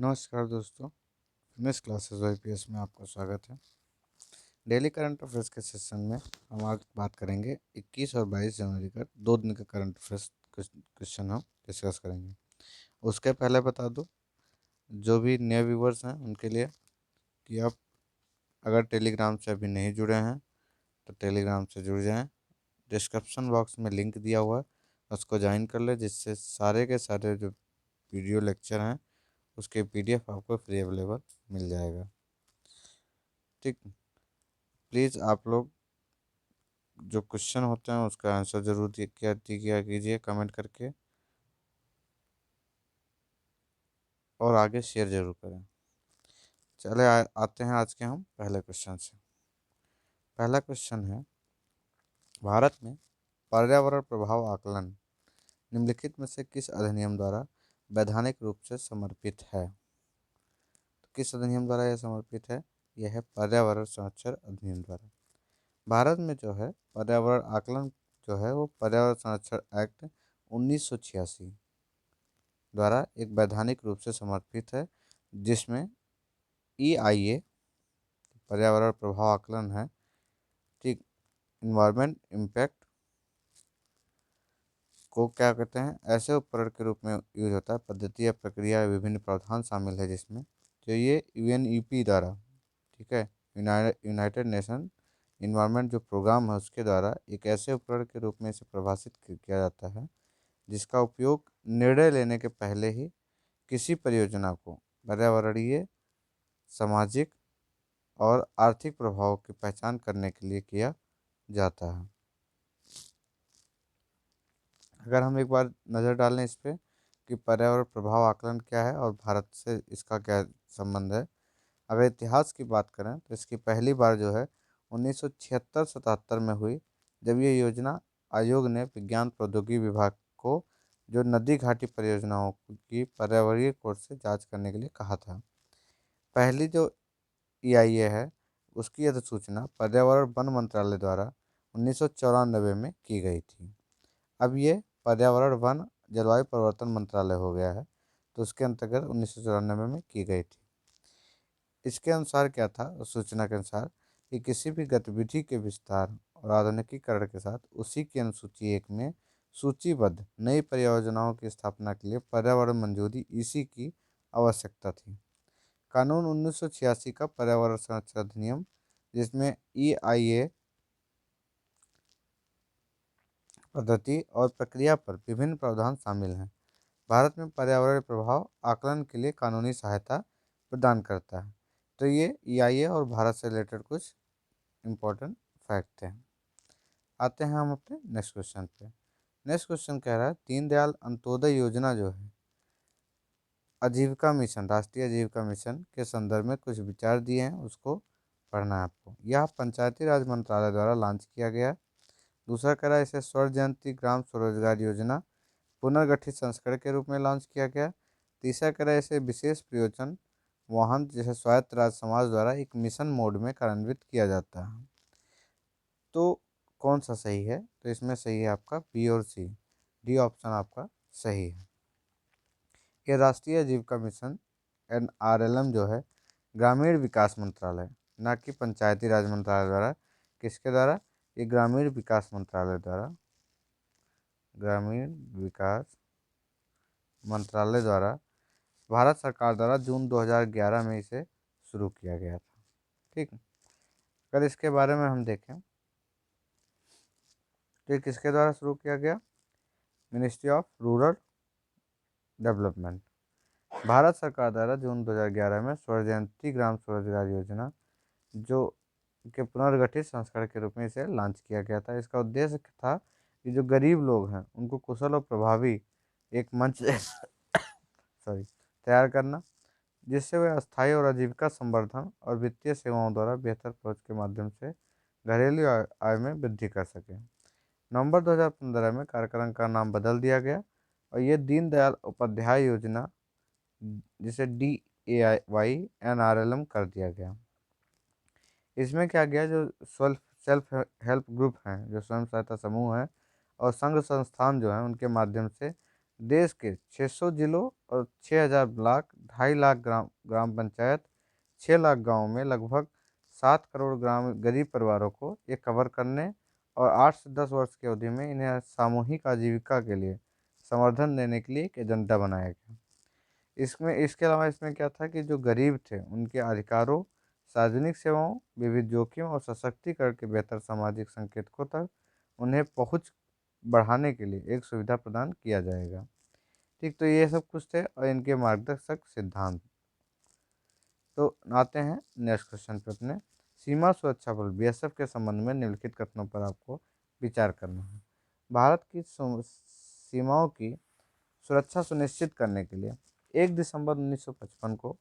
नमस्कार दोस्तों। Fitness classes YPS में आपका स्वागत है। डेली करंट अफेयर्स के सेशन में हम आज बात करेंगे 21 और 22 जनवरी का 2 दिन का करंट अफेयर्स क्वेश्चन हम डिस्कस करेंगे। उसके पहले बता दूं जो भी नए व्यूवर्स हैं उनके लिए कि आप अगर टेलीग्राम से अभी नहीं जुड़े हैं तो टेलीग्राम से जुड़ जाएं। डिस्क्रिप्शन बॉक्स में लिंक दिया हुआ है, उसको ज्वाइन कर ले, जिससे सारे के सारे जो वीडियो लेक्चर हैं उसके पीडीएफ आपको फ्री अवेलेबल मिल जाएगा। ठीक, प्लीज़ आप लोग जो क्वेश्चन होते हैं उसका आंसर जरूर दिया कीजिए कमेंट करके, और आगे शेयर जरूर करें। चले आते हैं आज के हम पहले क्वेश्चन से। पहला क्वेश्चन है, भारत में पर्यावरण प्रभाव आकलन निम्नलिखित में से किस अधिनियम द्वारा वैधानिक रूप से समर्पित है? तो किस अधिनियम द्वारा यह समर्पित है? यह है पर्यावरण संरक्षण अधिनियम द्वारा। भारत में जो है पर्यावरण आकलन जो है वो पर्यावरण संरक्षण एक्ट 1986 द्वारा एक वैधानिक रूप से समर्पित है, जिसमें EIA पर्यावरण प्रभाव आकलन है, ठीक, इन्वायरमेंट इम्पैक्ट को क्या कहते हैं, ऐसे उपकरण के रूप में यूज होता है। पद्धति या प्रक्रिया या विभिन्न प्रावधान शामिल है जिसमें जो ये UNEP द्वारा, ठीक है, यूनाइटेड नेशन इन्वायरमेंट जो प्रोग्राम है उसके द्वारा एक ऐसे उपकरण के रूप में इसे परिभाषित किया जाता है जिसका उपयोग निर्णय लेने के पहले ही किसी परियोजना को पर्यावरणीय, सामाजिक और आर्थिक प्रभावों की पहचान करने के लिए किया जाता है। अगर हम एक बार नज़र डालें इस पे कि पर्यावरण प्रभाव आकलन क्या है और भारत से इसका क्या संबंध है। अगर इतिहास की बात करें तो इसकी पहली बार जो है 1976-77 में हुई, जब ये योजना आयोग ने विज्ञान प्रौद्योगिकी विभाग को जो नदी घाटी परियोजनाओं की पर्यावरणीय कोण से जांच करने के लिए कहा था। पहली जो EIA है उसकी अधिसूचना पर्यावरण वन मंत्रालय द्वारा 1994 में की गई थी। अब ये पर्यावरण वन जलवायु परिवर्तन मंत्रालय हो गया है, तो उसके अंतर्गत 1994 में की गई थी। इसके अनुसार क्या था, उस सूचना के अनुसार कि किसी भी गतिविधि के विस्तार और आधुनिकीकरण के साथ उसी की अनुसूची 1 में सूचीबद्ध नई परियोजनाओं की स्थापना के लिए पर्यावरण मंजूरी EC की आवश्यकता थी। कानून 1986 का पर्यावरण संरक्षण अधिनियम, जिसमें EIA पद्धति और प्रक्रिया पर विभिन्न प्रावधान शामिल हैं, भारत में पर्यावरण प्रभाव आकलन के लिए कानूनी सहायता प्रदान करता है। तो ये EIA और भारत से रिलेटेड कुछ इम्पोर्टेंट फैक्ट हैं। आते हैं हम अपने नेक्स्ट क्वेश्चन पे। नेक्स्ट क्वेश्चन कह रहा है, दीनदयाल अंत्योदय योजना जो है आजीविका मिशन, राष्ट्रीय आजीविका मिशन के संदर्भ में कुछ विचार दिए हैं, उसको पढ़ना है आपको। यह पंचायती राज मंत्रालय द्वारा लॉन्च किया गया। दूसरा कह रहा है, इसे स्वर्ण जयंती ग्राम स्वरोजगार योजना पुनर्गठित संस्करण के रूप में लॉन्च किया गया। तीसरा कह रहा है, इसे विशेष प्रयोजन वाहन जैसे स्वायत्त राज्य समाज द्वारा एक मिशन मोड में कार्यान्वित किया जाता है। तो कौन सा सही है? तो इसमें सही है आपका बी और सी, डी ऑप्शन आपका सही है। ये राष्ट्रीय आजीविका मिशन NRLM जो है ग्रामीण विकास मंत्रालय, ना कि पंचायती राज मंत्रालय द्वारा, किसके द्वारा? ये ग्रामीण विकास मंत्रालय द्वारा, ग्रामीण विकास मंत्रालय द्वारा भारत सरकार द्वारा जून 2011 में इसे शुरू किया गया था। ठीक, अगर इसके बारे में हम देखें तो किसके द्वारा शुरू किया गया? Ministry of rural development, Bharat सरकार द्वारा जून 2011 में स्वर्ण जयंती ग्राम स्वरोजगार योजना जो के पुनर्गठित संस्करण के रूप में इसे लॉन्च किया गया था। इसका उद्देश्य था कि जो गरीब लोग हैं उनको कुशल और प्रभावी एक मंच सॉरी तैयार करना, जिससे वे अस्थायी और आजीविका संवर्धन और वित्तीय सेवाओं द्वारा बेहतर पहुंच के माध्यम से घरेलू आय में वृद्धि कर सकें। नवंबर 2015 में कार्यक्रम का नाम बदल दिया गया और ये दीनदयाल उपाध्याय योजना, जिसे DAY NRLM कर दिया गया। इसमें क्या गया, जो सेल्फ हेल्प ग्रुप हैं, जो स्वयं सहायता समूह हैं और संघ संस्थान जो हैं, उनके माध्यम से देश के 600 जिलों और 6000 ब्लॉक 2.5 लाख ग्राम पंचायत, 6 लाख गाँव में लगभग 7 करोड़ ग्राम गरीब परिवारों को ये कवर करने और 8 से 10 वर्ष की अवधि में इन्हें सामूहिक आजीविका के लिए समर्थन देने के लिए एक एजेंडा बनाया गया। इसमें इसके अलावा इसमें क्या था कि जो गरीब थे उनके अधिकारों, सार्वजनिक सेवाओं, विविध जोखिम और सशक्तिकरण के बेहतर सामाजिक संकेतकों तक उन्हें पहुंच बढ़ाने के लिए एक सुविधा प्रदान किया जाएगा। ठीक, तो ये सब कुछ थे और इनके मार्गदर्शक सिद्धांत। तो आते हैं नेक्स्ट क्वेश्चन पे अपने। सीमा सुरक्षा बल बीएसएफ के संबंध में निम्नलिखित कथनों पर आपको विचार करना है। भारत की सीमाओं की सुरक्षा सुनिश्चित करने के लिए 1 दिसंबर 1955 को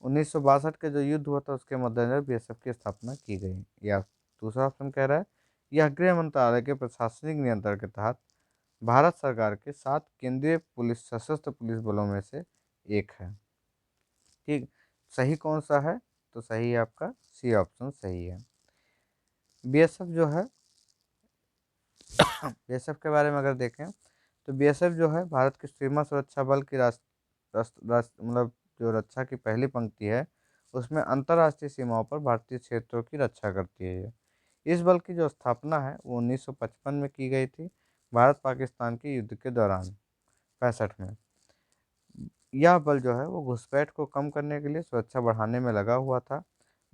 1962 के जो युद्ध हुआ था उसके मद्देनजर बीएसएफ की स्थापना की गई। या दूसरा ऑप्शन कह रहा है यह गृह मंत्रालय के प्रशासनिक नियंत्रण के तहत भारत सरकार के 7 केंद्रीय पुलिस सशस्त्र पुलिस बलों में से एक है। ठीक, सही कौन सा है? तो सही है आपका सी ऑप्शन सही है। बीएसएफ जो है बीएसएफ के बारे में अगर देखें तो बीएसएफ जो है भारत की सीमा सुरक्षा बल की मतलब जो रक्षा की पहली पंक्ति है उसमें अंतर्राष्ट्रीय सीमाओं पर भारतीय क्षेत्रों की रक्षा करती है ये। इस बल की जो स्थापना है वो 1955 में की गई थी, भारत पाकिस्तान के युद्ध के दौरान 65 में। यह बल जो है वो घुसपैठ को कम करने के लिए सुरक्षा बढ़ाने में लगा हुआ था।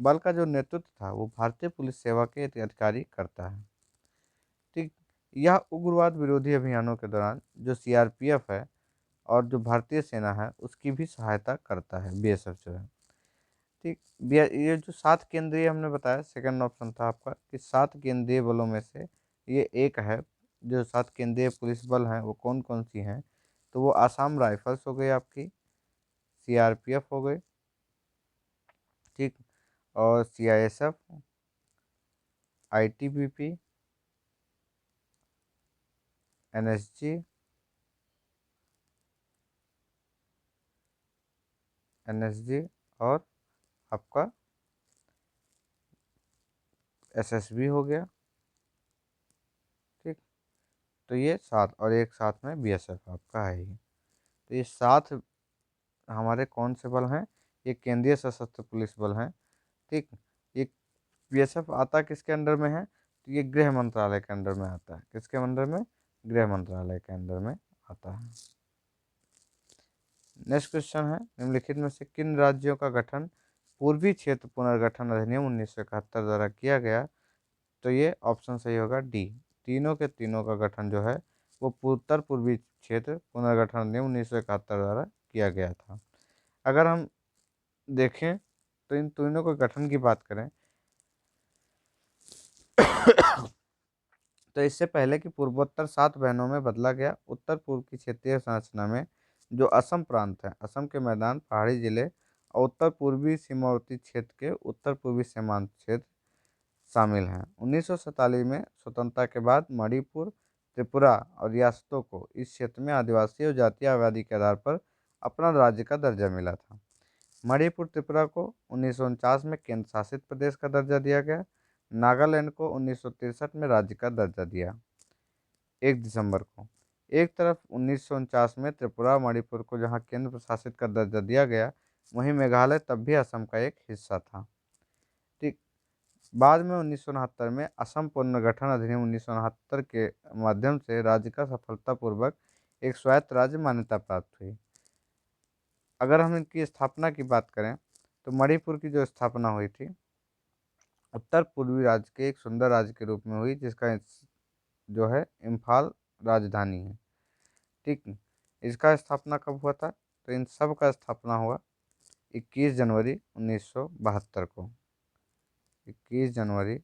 बल का जो नेतृत्व था वो भारतीय पुलिस सेवा के एक अधिकारी करता है। ठीक, यह उग्रवाद विरोधी अभियानों के दौरान जो सीआरपीएफ है और जो भारतीय सेना है उसकी भी सहायता करता है बीएसएफ जो है। ठीक, ये जो 7 केंद्रीय हमने बताया, सेकंड ऑप्शन था आपका कि 7 केंद्रीय बलों में से ये एक है। जो 7 केंद्रीय पुलिस बल हैं वो कौन कौन सी हैं? तो वो आसाम राइफल्स हो गई आपकी, सीआरपीएफ हो गई, ठीक, और सीआईएसएफ, आईटीबीपी, एनएसजी, और आपका एसएसबी हो गया। ठीक, तो ये 7 और एक साथ में बीएसएफ आपका है ही। तो ये 7 हमारे कौन से बल हैं? ये केंद्रीय सशस्त्र पुलिस बल हैं। ठीक, ये बीएसएफ आता किसके अंडर में है? तो ये गृह मंत्रालय के अंडर में आता है। किसके अंडर में? गृह मंत्रालय के अंडर में आता है। नेक्स्ट क्वेश्चन है निम्नलिखित में से किन राज्यों का गठन पूर्वी क्षेत्र पुनर्गठन अधिनियम 1971 द्वारा किया गया? तो ये ऑप्शन सही होगा डी। तीनों के तीनों का गठन जो है वो उत्तर पूर्वी क्षेत्र पुनर्गठन अधिनियम 1971 द्वारा किया गया था। अगर हम देखें तो इन तीनों के गठन की बात करें तो इससे पहले कि पूर्वोत्तर 7 बहनों में बदला गया, उत्तर पूर्व की क्षेत्रीय संरचना में जो असम प्रांत है, असम के मैदान, पहाड़ी जिले और उत्तर पूर्वी सीमावर्ती क्षेत्र के उत्तर पूर्वी सीमांत क्षेत्र शामिल हैं। 1947 में स्वतंत्रता के बाद मणिपुर, त्रिपुरा और रियासतों को इस क्षेत्र में आदिवासी और जातीय आबादी के आधार पर अपना राज्य का दर्जा मिला था। मणिपुर त्रिपुरा को 1949 में केंद्र शासित प्रदेश का दर्जा दिया गया। नागालैंड को 1963 में राज्य का दर्जा दिया 1 दिसंबर को। एक तरफ 1949 में त्रिपुरा और मणिपुर को जहां केंद्र प्रशासित का दर्जा दिया गया, वहीं मेघालय तब भी असम का एक हिस्सा था। ठीक, बाद में 1969 में असम पुनर्गठन अधिनियम 1969 के माध्यम से राज्य का सफलतापूर्वक एक स्वायत्त राज्य मान्यता प्राप्त हुई। अगर हम इनकी स्थापना की बात करें तो मणिपुर की जो स्थापना हुई थी उत्तर पूर्वी राज्य के एक सुंदर राज्य के रूप में हुई, जिसका जो है इम्फाल राजधानी है। ठीक, इसका स्थापना कब हुआ था? तो इन सब का स्थापना हुआ 21 जनवरी 1972 को। 21 जनवरी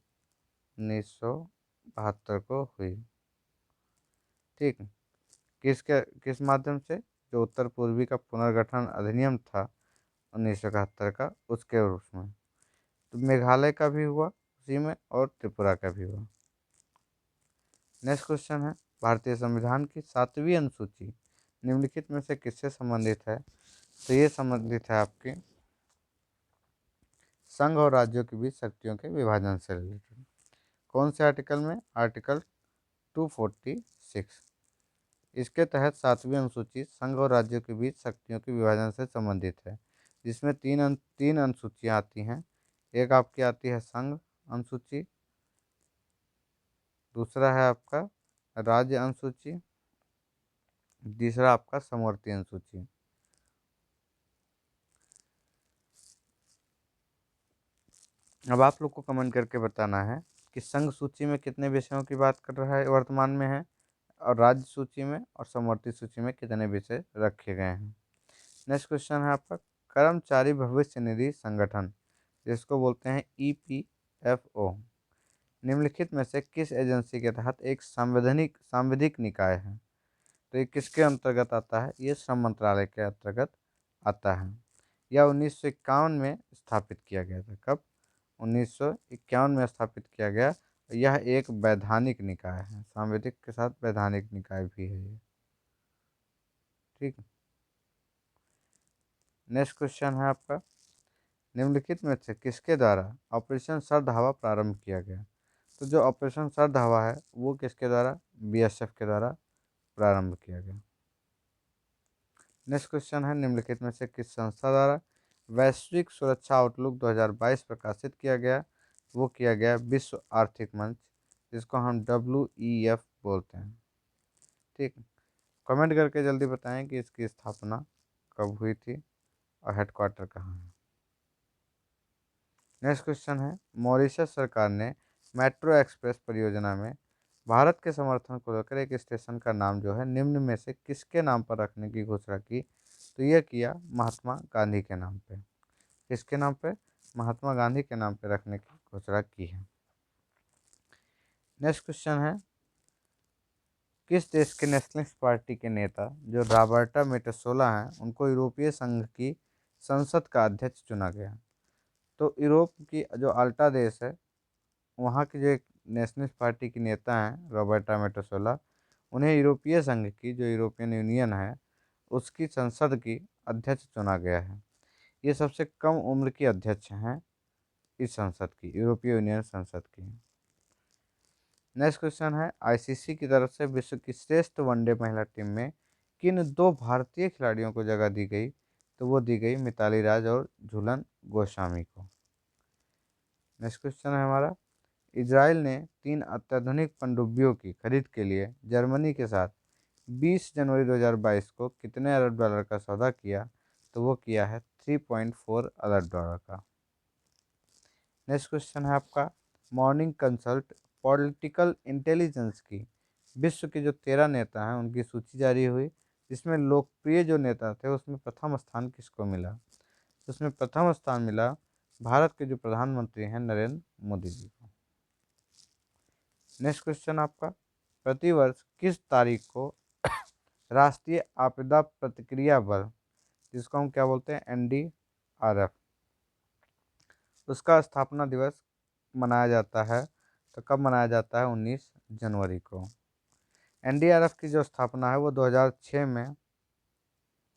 1972 को हुई। ठीक, किस माध्यम से? जो उत्तर पूर्वी का पुनर्गठन अधिनियम था 1971 का, उसके रूप में। तो मेघालय का भी हुआ उसी में और त्रिपुरा का भी हुआ। नेक्स्ट क्वेश्चन है भारतीय संविधान की 7वीं अनुसूची निम्नलिखित में से किससे संबंधित है? तो ये संबंधित है आपके संघ और राज्यों के बीच शक्तियों के विभाजन से रिलेटेड। कौन से आर्टिकल में? आर्टिकल 246। इसके तहत 7वीं अनुसूची संघ और राज्यों के बीच शक्तियों के विभाजन से संबंधित है, जिसमें तीन अनुसूचियाँ आती हैं। एक आपकी आती है संघ अनुसूची, दूसरा है आपका राज्य अनुसूची, तीसरा आपका समवर्ती अनुसूची। अब आप लोग को कमेंट करके बताना है कि संघ सूची में कितने विषयों की बात कर रहा है वर्तमान में है, और राज्य सूची में और समवर्ती सूची में कितने विषय रखे गए हैं। नेक्स्ट क्वेश्चन है आपका कर्मचारी भविष्य निधि संगठन, जिसको बोलते हैं EPFO, निम्नलिखित में से किस एजेंसी के तहत एक सांविधिक निकाय है? तो ये किसके अंतर्गत आता है? ये श्रम मंत्रालय के अंतर्गत आता है। यह 1951 में स्थापित किया गया था। कब? 1951 में स्थापित किया गया। यह एक वैधानिक निकाय है, सांविधिक के साथ वैधानिक निकाय भी है ये। ठीक। नेक्स्ट क्वेश्चन है आपका निम्नलिखित में से किसके द्वारा ऑपरेशन सर्द हवा प्रारंभ किया गया? तो जो ऑपरेशन सर्द हवा है वो किसके द्वारा? BSF के द्वारा प्रारंभ किया गया। नेक्स्ट क्वेश्चन है निम्नलिखित में से किस संस्था द्वारा वैश्विक सुरक्षा आउटलुक 2022 प्रकाशित किया गया? वो किया गया विश्व आर्थिक मंच, जिसको हम WEF बोलते हैं। ठीक। कमेंट करके जल्दी बताएं कि इसकी स्थापना कब हुई थी और हेडक्वार्टर कहाँ है। नेक्स्ट क्वेश्चन है मॉरिशस सरकार ने मेट्रो एक्सप्रेस परियोजना में भारत के समर्थन को लेकर एक स्टेशन का नाम जो है निम्न में से किसके नाम पर रखने की घोषणा की? तो यह किया महात्मा गांधी के नाम पे। किसके नाम पे? महात्मा गांधी के नाम पे रखने की घोषणा की है। नेक्स्ट क्वेश्चन है किस देश के नेशनलिस्ट पार्टी के नेता जो रॉबर्टा मेटसोला हैं उनको यूरोपीय संघ की संसद का अध्यक्ष चुना गया? तो यूरोप की जो अल्टा देश है वहाँ की जो एक नेशनलिस्ट पार्टी की नेता हैं रॉबर्टा मेटसोला, उन्हें यूरोपीय संघ की जो यूरोपियन यूनियन है उसकी संसद की अध्यक्ष चुना गया है। ये सबसे कम उम्र की अध्यक्ष हैं इस संसद की, यूरोपीय यूनियन संसद की। नेक्स्ट क्वेश्चन है ICC की तरफ से विश्व की श्रेष्ठ वनडे महिला टीम में किन दो भारतीय खिलाड़ियों को जगह दी गई? तो वो दी गई मिताली राज और झूलन गोस्वामी को। नेक्स्ट क्वेश्चन है हमारा इजराइल ने 3 अत्याधुनिक पनडुब्बियों की खरीद के लिए जर्मनी के साथ 20 जनवरी 2022 को कितने अरब डॉलर का सौदा किया? तो वो किया है 3.4 अरब डॉलर का। नेक्स्ट क्वेश्चन है आपका मॉर्निंग कंसल्ट पॉलिटिकल इंटेलिजेंस की विश्व के जो 13 नेता हैं उनकी सूची जारी हुई, जिसमें लोकप्रिय जो नेता थे उसमें प्रथम स्थान किसको मिला? उसमें प्रथम स्थान मिला भारत के जो प्रधानमंत्री हैं नरेंद्र मोदी जी को। नेक्स्ट क्वेश्चन आपका प्रतिवर्ष किस तारीख को राष्ट्रीय आपदा प्रतिक्रिया बल, जिसको हम क्या बोलते हैं NDRF, उसका स्थापना दिवस मनाया जाता है? तो कब मनाया जाता है? 19 जनवरी को। NDRF की जो स्थापना है वो 2006 में,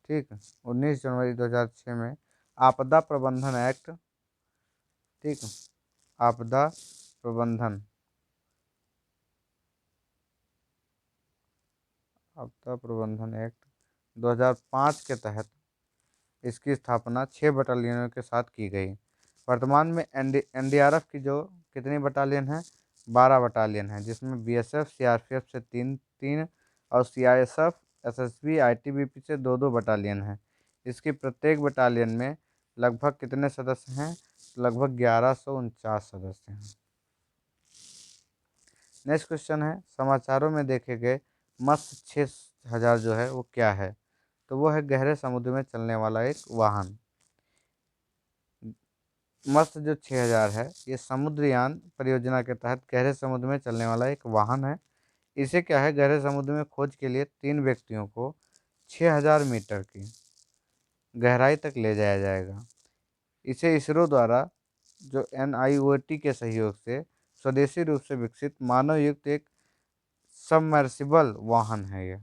ठीक, 19 जनवरी 2006 में आपदा प्रबंधन एक्ट, ठीक, आपदा प्रबंधन आपदा प्रबंधन एक्ट 2005 के तहत इसकी स्थापना 6 बटालियनों के साथ की गई। वर्तमान में NDRF की जो कितनी बटालियन है? 12 बटालियन है, जिसमें BSF CRPF से तीन तीन और CISF SSB ITBP से दो दो बटालियन है। इसकी प्रत्येक बटालियन में लगभग कितने सदस्य हैं? लगभग 1149 सदस्य हैं। नेक्स्ट क्वेश्चन है समाचारों में देखे गए मत्स्य 6000 जो है वो क्या है? तो वो है गहरे समुद्र में चलने वाला एक वाहन। मत्स्य जो 6000 है ये समुद्रयान परियोजना के तहत गहरे समुद्र में चलने वाला एक वाहन है। इसे क्या है गहरे समुद्र में खोज के लिए 3 व्यक्तियों को 6000 मीटर की गहराई तक ले जाया जाएगा। इसे इसरो द्वारा जो NIOT के सहयोग से स्वदेशी रूप से विकसित मानव युक्त एक सबमर्सिबल वाहन है ये।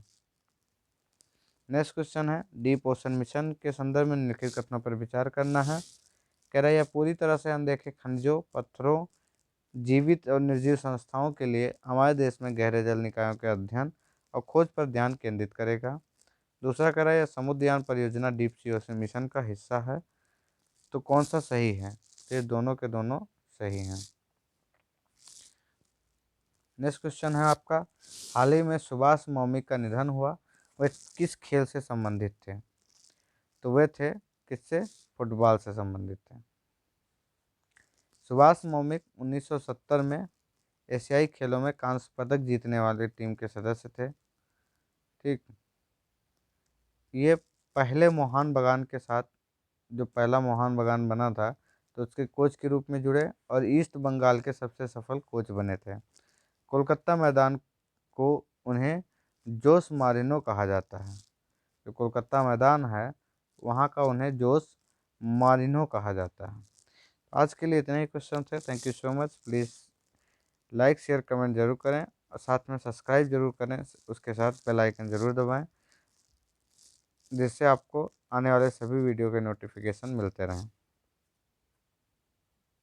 नेक्स्ट क्वेश्चन है डीप ओशन मिशन के संदर्भ में निम्नलिखित कथनों पर विचार करना है। कह रहा है यह पूरी तरह से अनदेखे खनिजों, पत्थरों, जीवित और निर्जीव संस्थाओं के लिए हमारे देश में गहरे जल निकायों के अध्ययन और खोज पर ध्यान केंद्रित करेगा। दूसरा कह रहा है, यह समुद्रयान परियोजना डीप सी ओशन मिशन का हिस्सा है। तो कौन सा सही है? तो ये दोनों के दोनों सही हैं। नेक्स्ट क्वेश्चन है आपका, हाल ही में सुभाष मौमिक का निधन हुआ, वह किस खेल से संबंधित थे? तो वे थे किससे? फुटबॉल से संबंधित थे। सुभाष मौमिक 1970 में एशियाई खेलों में कांस्य पदक जीतने वाली टीम के सदस्य थे। ठीक, ये पहले मोहन बगान के साथ, जो पहला मोहन बगान बना था, तो उसके कोच के रूप में जुड़े और ईस्ट बंगाल के सबसे सफल कोच बने थे। कोलकाता मैदान को उन्हें जोस मारिनो कहा जाता है। जो कोलकाता मैदान है वहाँ का उन्हें जोस मारिनो कहा जाता है। आज के लिए इतने ही क्वेश्चन थे। Thank you so much. Please like share comment जरूर करें और साथ में सब्सक्राइब जरूर करें, उसके साथ बेल आइकन जरूर दबाएं, जिससे आपको आने वाले सभी वीडियो के नोटिफिकेशन मिलते रहें।